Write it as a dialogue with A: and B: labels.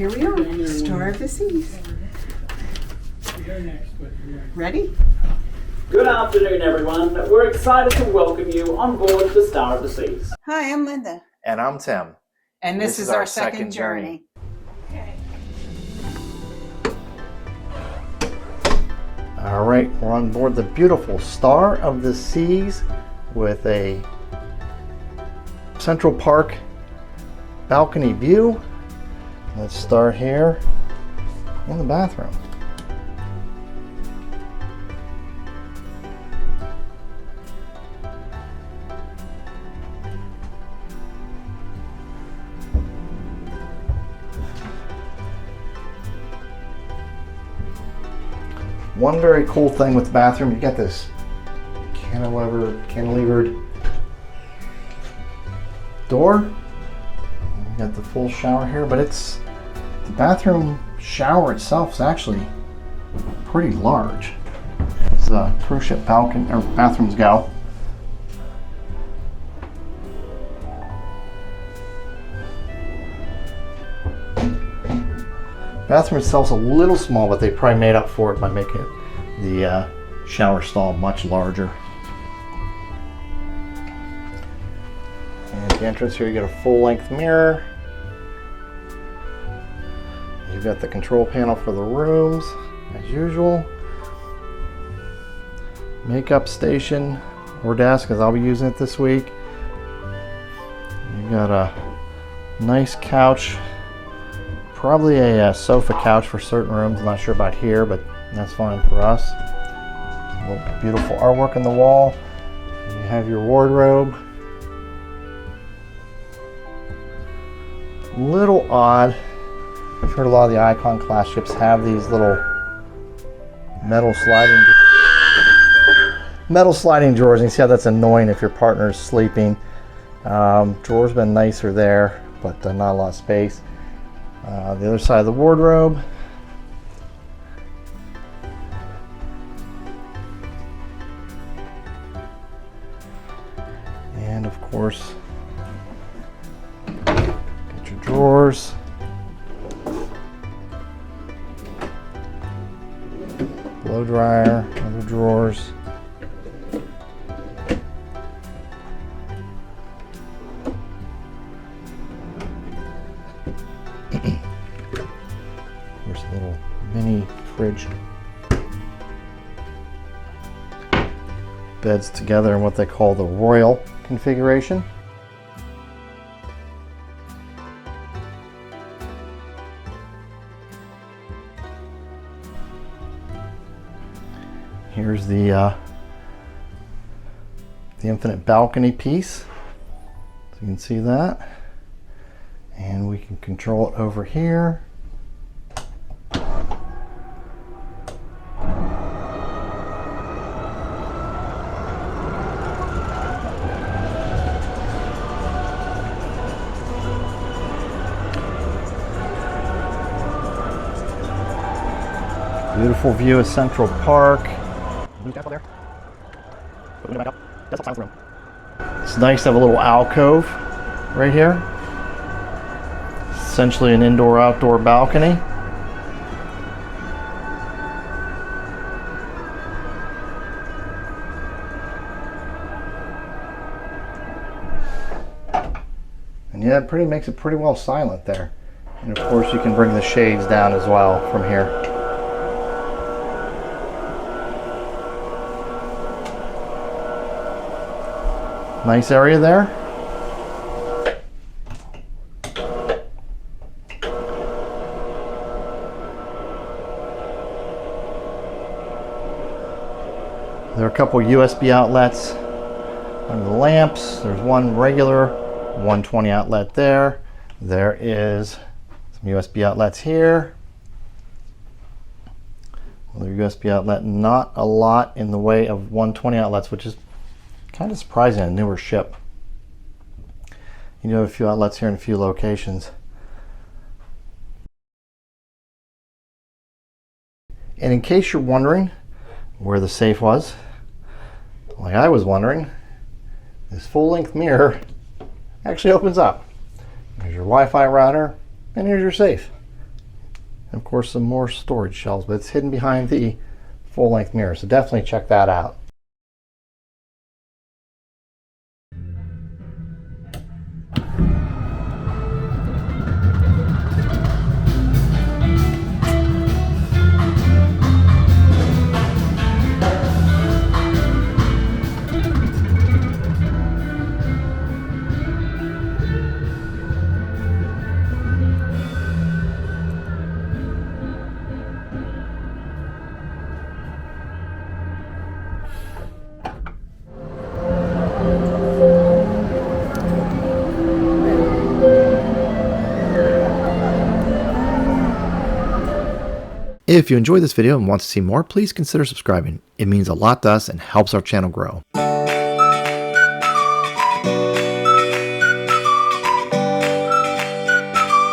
A: here we are, Star of the Seas. Ready?
B: Good afternoon, everyone. We're excited to welcome you on board the Star of the Seas.
A: Hi, I'm Linda.
C: And I'm Tim.
A: And this is our second journey.
C: All right, we're on board the beautiful Star of the Seas with a Central Park balcony view. Let's start here in the bathroom. One very cool thing with the bathroom, you got this cantilevered door. You got the full shower here, but the bathroom shower itself is actually pretty large. As cruise ship balcony or bathrooms go. Bathroom itself is a little small, but they probably made up for it by making the shower stall much larger. And at the entrance here, you get a full-length mirror. You've got the control panel for the rooms, as usual. Makeup station or desk, as I'll be using it this week. You got a nice couch. Probably a sofa couch for certain rooms. I'm not sure about here, but that's fine for us. Beautiful artwork on the wall. You have your wardrobe. Little odd. I've heard a lot of the Icon class ships have these little metal sliding drawers. And you see how that's annoying if your partner's sleeping. Drawers been nicer there, but not a lot of space. The other side of the wardrobe. And of course, get your drawers. Blow dryer, other drawers. There's a little mini fridge. Beds together in what they call the royal configuration. Here's the infinite balcony piece. So you can see that. And we can control it over here. Beautiful view of Central Park. It's nice to have a little alcove right here. Essentially an indoor-outdoor balcony. And yeah, it makes it pretty well silent there. And of course you can bring the shades down as well from here. Nice area there. There are a couple USB outlets under the lamps. There's one regular 120 outlet there. There is some USB outlets here. Another USB outlet, not a lot in the way of 120 outlets, which is kind of surprising on a newer ship. You do have a few outlets here in a few locations. And in case you're wondering where the safe was, like I was wondering, this full-length mirror actually opens up. There's your Wi-Fi router, and here's your safe. And of course some more storage shelves, but it's hidden behind the full-length mirror, so definitely check that out. If you enjoyed this video and want to see more, please consider subscribing. It means a lot to us and helps our channel grow.